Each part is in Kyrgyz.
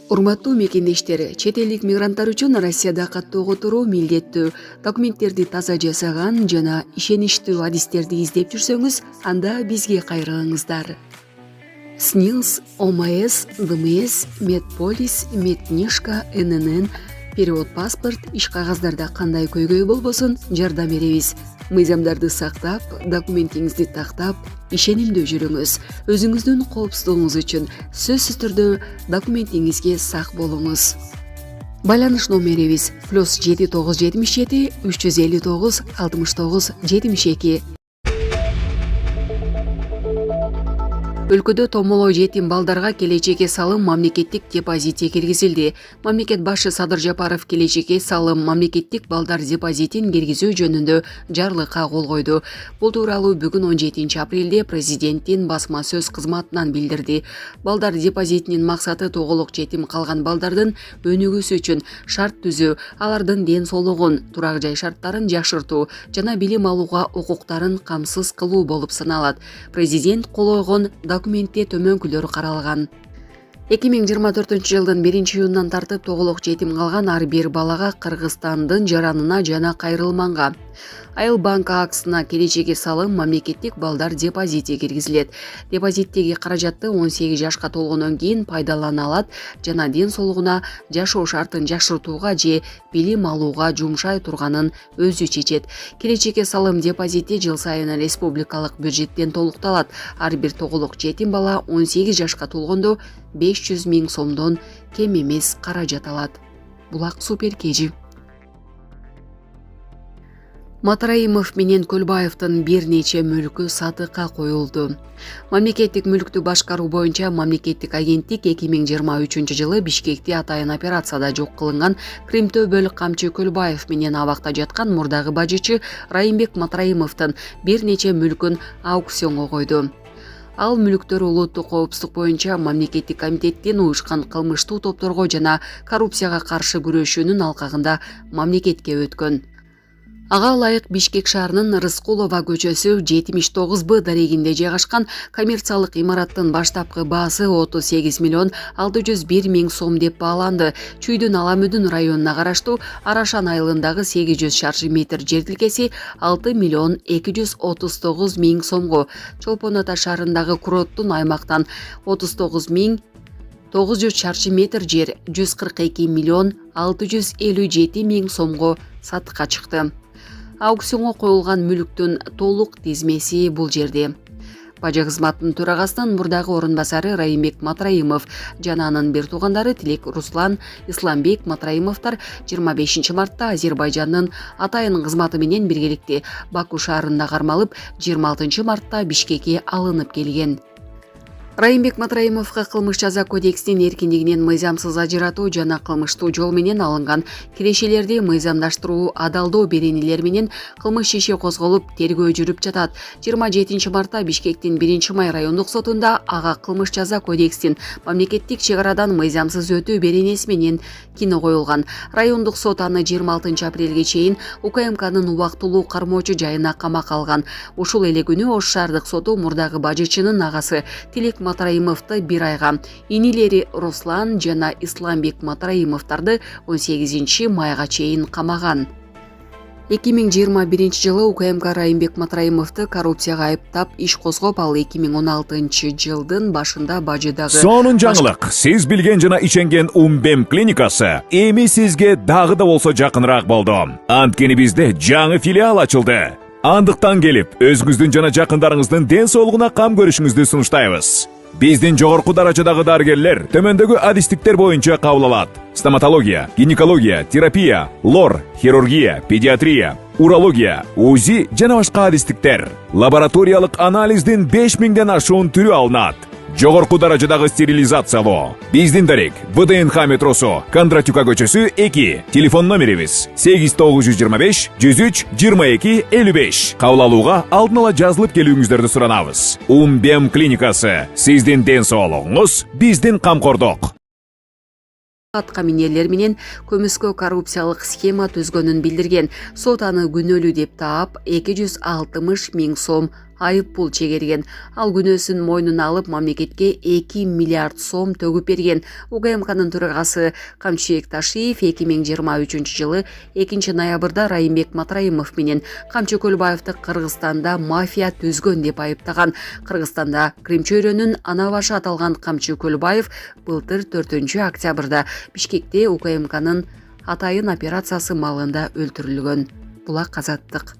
Урматтуу мекендештер, чет элдик мигранттар үчүн Россияда каттоого туруу милдеттүү, документтерди таза жасаган жана ишеничтүү адистерди издеп жүрсөңүз, анда бизге кайрылыңыздар. СНИЛС, ОМС, ДМС, Медполис, Медкнижка, ННН, перевод паспорт, иш кагаздарда кандай көйгөй болбосун жардам беребиз. Мыйзамдарды сактап, документиңизди тактап, ишенимдүү жүрүңүз. Өзүңүздүн коопсуздугуңуз үчүн сөзсүз түрдө документиңизге сак болуңуз. Байланыш номерибиз +7977 359 69 72. Өлкөдө томолоо жетим балдарга келечекке салым мамлекеттик депозитке киргизилди. Мамлекет башы Садыр Жапаров келечекке салым мамлекеттик балдар депозитин киргизүү жөнүндө жарлыкка кол койду. Бул тууралуу бүгүн 17 апрелде президенттин басма сөз кызматынан билдирди. Балдар депозитинин максаты тоголук жетим калган балдардын өнүгүүсү үчүн шарт түзүү, алардын ден соолугун, турак жай шарттарын жакшыртуу жана билим алууга укуктарын камсыз кылуу болуп саналат. Президент кол койгон документте төмөнкүлөр каралган. 2024 жылдын 1-июнунан тартып тоголук жетим калган ар бир балага Кыргызстандын жаранына жана кайрылманга Айыл банк акысына келечекке салым мамлекеттик балдар депозити киргизилет. Депозиттеги каражатты 18 жашка толгондон кийин пайдалана алат жана ден соолугуна, жашоо шартын жакшыртууга же билим алууга жумшай турганын өзү чечет. Келечекке салым депозити жыл сайын республикалык бюджеттен толукталат. Ар бир тоголук жетим бала 18 жашка толгондо 500 000 сомдон кем эмес каражат алат. Булак Супер Кежи. Матраимов менен Көлбаевдин бир нече мүлкү сатыкка коюлду. Мамлекеттик мүлктү башкаруу боюнча мамлекеттик агенттик 2023 жылы Бишкекте атайын операцияда жок кылынган Кримтөбөл камчы Көлбаев менен абакта жаткан мурдагы бажычы Райымбек Матраимовдун бир нече мүлкүн аукционго койду. Ал мүлктөр улуттук коопсуздук боюнча мамлекеттик комитеттин уюшкан кылмыштуу топторго жана коррупцияга каршы күрөшүүнүн алкагында мамлекетке өткөн. Ага ылайык Бишкек шаарынын Рыскулова көчөсү 79Б дарегинде жайгашкан коммерциялык имараттын баштапкы баасы 38 миллион 601 000 сом деп бааланды. Чүйдүн Аламүдүн районуна караштуу Арашан айылындагы 800 шарчы метр жер тилкеси 6 миллион 239 000 сомго, Чолпон Ата шаарындагы Куроттун аймактан 39 900 шарчы метр жер 142 миллион 657 000 сомго сатыкка чыкты. Аукционго коюлган мүлктүн толук тизмеси бул жерде. Бажа кызматынын төрагасынын мурдагы орун басары Райымбек Матраимов жана анын бир туугандары Тилек Руслан, Исламбек Матраимовдор 25 мартта Азербайжандын атайын кызматы менен биргеликте Баку шаарында кармалып, 26 мартта Бишкекке алынып келген. Райымбек Матраимовго кылмыш жаза кодексинин эркиндигинен мыйзамсыз ажыратуу жана кылмыштуу жол менен алынган кирешелерди мыйзамдаштыруу адалдоо беренелер менен кылмыш иши козголуп, тергөө жүрүп жатат. 27 мартта Бишкектин 1-Май райондук сотунда ага кылмыш жаза кодексинин мамлекеттик чек арадан мыйзамсыз өтүү беренеси менен кино коюлган. Райондук сот аны 26 апрелге чейин УКМКнын убактылуу кармоочу жайына камакка алган. Ушул эле күнү Ош шаардык соту мурдагы бажычынын агасы Тилек Матраимовду 1 айга, инилери Руслан жана Исламбек Матраимовдорду 18 майга чейин камаган. 2021 жылы УКМК Райымбек Матраимовду коррупцияга айыптап иш козгоп, ал 2016 жылдын башында бажыдагы Сонун жаңылык. Сиз билген жана ишенген Умбем клиникасы эми сизге дагы да болсо жакыныраак болду. Анткени бизде жаңы филиал ачылды. Андыктан келип, өзүңүздүн жана жакындарыңыздын ден соолугуна кам көрүшүңүздү сунуштайбыз. Биздин жогорку даражадагы дарыгерлер төмөндөгү адистиктер боюнча кабыл алат: стоматология, гинекология, терапия, лор, хирургия, педиатрия, урология, УЗИ жана башка адистиктер. Лабораториялык анализдин 5000ден ашуун түрү алынат. Жогорку даражадагы стерилизациялоо. Биздин дарек ВДНХ метросу, Кондратюка көчөсү 2. Телефон номерибиз 8925 103 22 55. Кабыл алууга алдын ала жазылып келүүңүздөрдү суранабыз. Умбем клиникасы. Сиздин ден соолугуңуз, биздин камкордук. Аткаминерлер менен көмүскө коррупциялык схема түзгөнүн билдирген. Сот аны күнөөлүү деп таап 260 000 сом айып пул чегерген. Ал күнөөсүн мойнуна алып мамлекетке 2 миллиард сом төгүп берген. УКМКнын төрагасы Камчыбек Ташиев 2023 жылы 2 ноябрда Райымбек Матраимов менен Камчы Көлбаевди Кыргызстанда мафия түзгөн деп айыптаган. Кыргызстанда Крим чөйрөнүн ана башы аталган Камчы Көлбаев былтыр 4 октябрда Бишкекте УКМКнын атайын операциясы маалында өлтүрүлгөн. Булак Азаттык.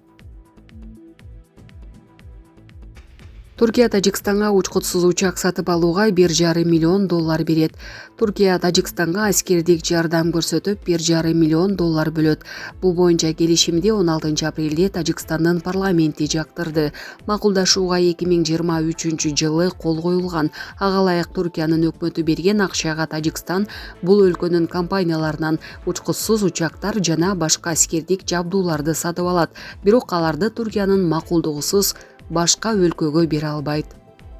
Туркия Тажикстанга учкутсуз учак сатып алууга $1,5 миллион берет. Туркия Тажикстанга аскердик жардам көрсөтүп $1,5 миллион бөлөт. Бул боюнча келишимди 16 апрелде Тажикстандын парламенти жактырды. Макулдашууга 2023 жылы кол коюлган. Ага ылайык Туркиянын өкмөтү берген акчага Тажикстан бул өлкөнүн компанияларынан учкутсуз учактар жана башка аскердик жабдууларды сатып алат. Бирок аларды Туркиянын макулдугусуз башка өлкөгө бере албайт.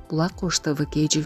Булак ТВ.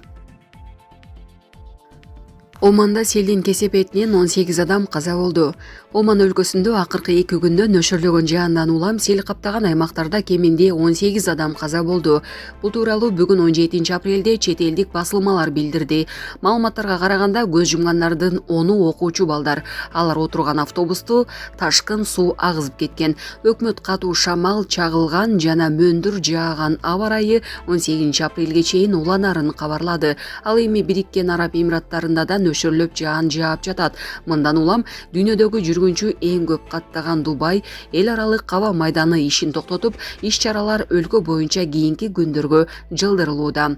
Оманда селдин кесепетинен 18 адам каза болду. Оман өлкөсүндө акыркы 2 күндө нөшөрлөгөн жаандан улам сел каптаган аймактарда кеминде 18 адам каза болду. Бул тууралуу бүгүн 17 апрелде чет элдик басылмалар билдирди. Маалыматтарга караганда көз жумгандардын 10 окуучу балдар. Алар отурган автобусту ташкын суу агызып кеткен. Өкмөт катуу шамал чагылган жана мөндүр жааган аба ырайы 18 апрелге чейин уланарын кабарлады. Ал эми Бириккен Араб Эмираттарында да нөшөрлөп жаан жаап жатат. Мындан улам дүйнөдөгү жүргүнчү эң көп каттаган Дубай эл аралык каба майданы ишин токтотуп, иш-чаралар өлкө боюнча кийинки күндөргө жылдырылууда.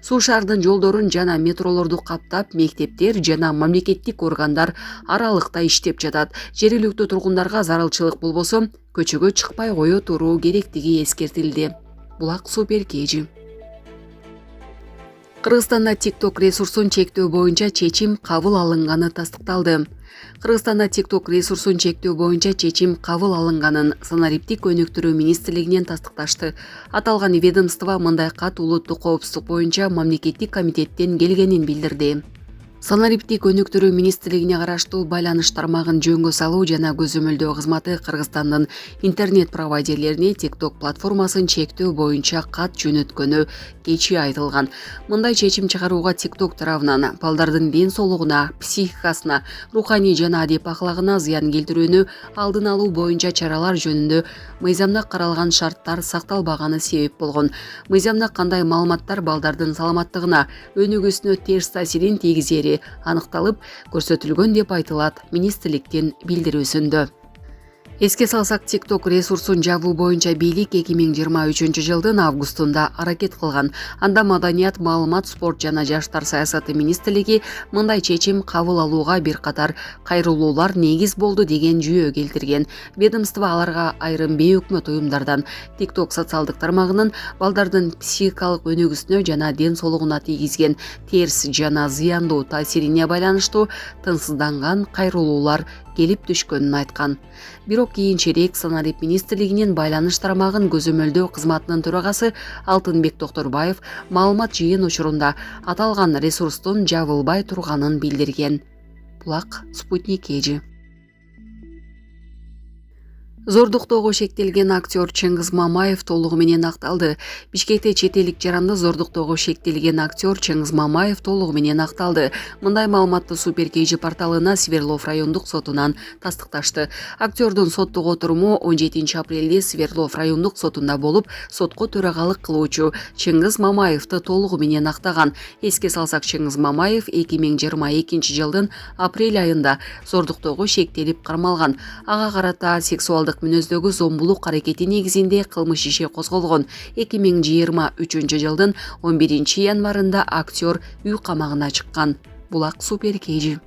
Суу шаардын жолдорун жана метролорду каптап, мектептер жана мамлекеттик органдар аралыкта иштеп жатат. Жергиликтүү тургундарга зарылчылык болбосо, көчөгө чыкпай кое туруу керектиги эскертилди. Булак Суперкежи. Кыргызстанда TikTok ресурсун чектөө боюнча чечим кабыл алынганы тастыкталды. Кыргызстанда TikTok ресурсун чектөө боюнча чечим кабыл алынганын Санариптик өнүктүрүү министрлигинен тастыкташты. Аталган ведомство мындай кат улуттук коопсуздук боюнча мамлекеттик комитеттен келгенин билдирди. Санариптик өнүктүрүү министрлигине караштуу байланыш тармагын жөнгө салуу жана көзөмөлдөө кызматы Кыргызстандын интернет провайдерлерине TikTok платформасын чектөө боюнча кат жөнөткөнү кечээ айтылган. Мындай чечим чыгарууга TikTok тарабынан балдардын ден соолугуна, психикасына, руханий жана адеп аклагына зыян келтирүүнү алдын алуу боюнча чаралар жөнүндө мыйзамда каралган шарттар сакталбаганы себеп болгон. Мыйзамда кандай маалыматтар балдардын саламаттыгына, өнүгүүсүнө терс таасирин тийгизери аныкталып, көрсөтүлгөн деп айтылат министрликтин билдирүүсүндө. Эске салсак, TikTok ресурсун жабуу боюнча бийлик 2023 жылдын августунда аракет кылган. Анда Маданият, маалымат, спорт жана жаштар саясаты министрлиги мындай чечим кабыл алууга бир катар кайрылуулар негиз болду деген жүйө келтирген. Ведомство аларга айрым бейөкмөт уюмдардан TikTok социалдык тармагынын балдардын психикалык өнүгүүсүнө жана ден соолугуна тийгизген терс жана зыяндуу таасирине байланыштуу тынчсызданган кайрылуулар келип түшкөнүн айткан. Бирок кийинчерээк Санарип министрлигинин байланыш тармагын көзөмөлдөө кызматынын төрагасы Алтынбек Токторбаев маалымат жыйын учурунда аталган ресурстун жабылбай турганын билдирген. Булак Спутник. Зордуктоого шектелген актер Чыңгыз Мамаев толугу менен акталды. Бишкекте чет элдик жаранды зордуктоого шектелген актер Чыңгыз Мамаев толугу менен акталды. Мындай маалыматты Суперкежи порталына Свердлов райондук сотунан тастыкташты. Актердун соттук отуруму 17 апрелде Свердлов райондук сотунда болуп, сотко төрагалык кылуучу Чыңгыз Мамаевди толугу менен актаган. Эске салсак, Чыңгыз Мамаев 2022 жылдын апрель айында зордуктоого шектелип кармалган. Ага карата сексуалдык мүнөздөгү зомбулук аракети негизинде кылмыш иши козголгон. 2023 жылдын 11 январында актер үй камагына чыккан. Булак Суперкежи.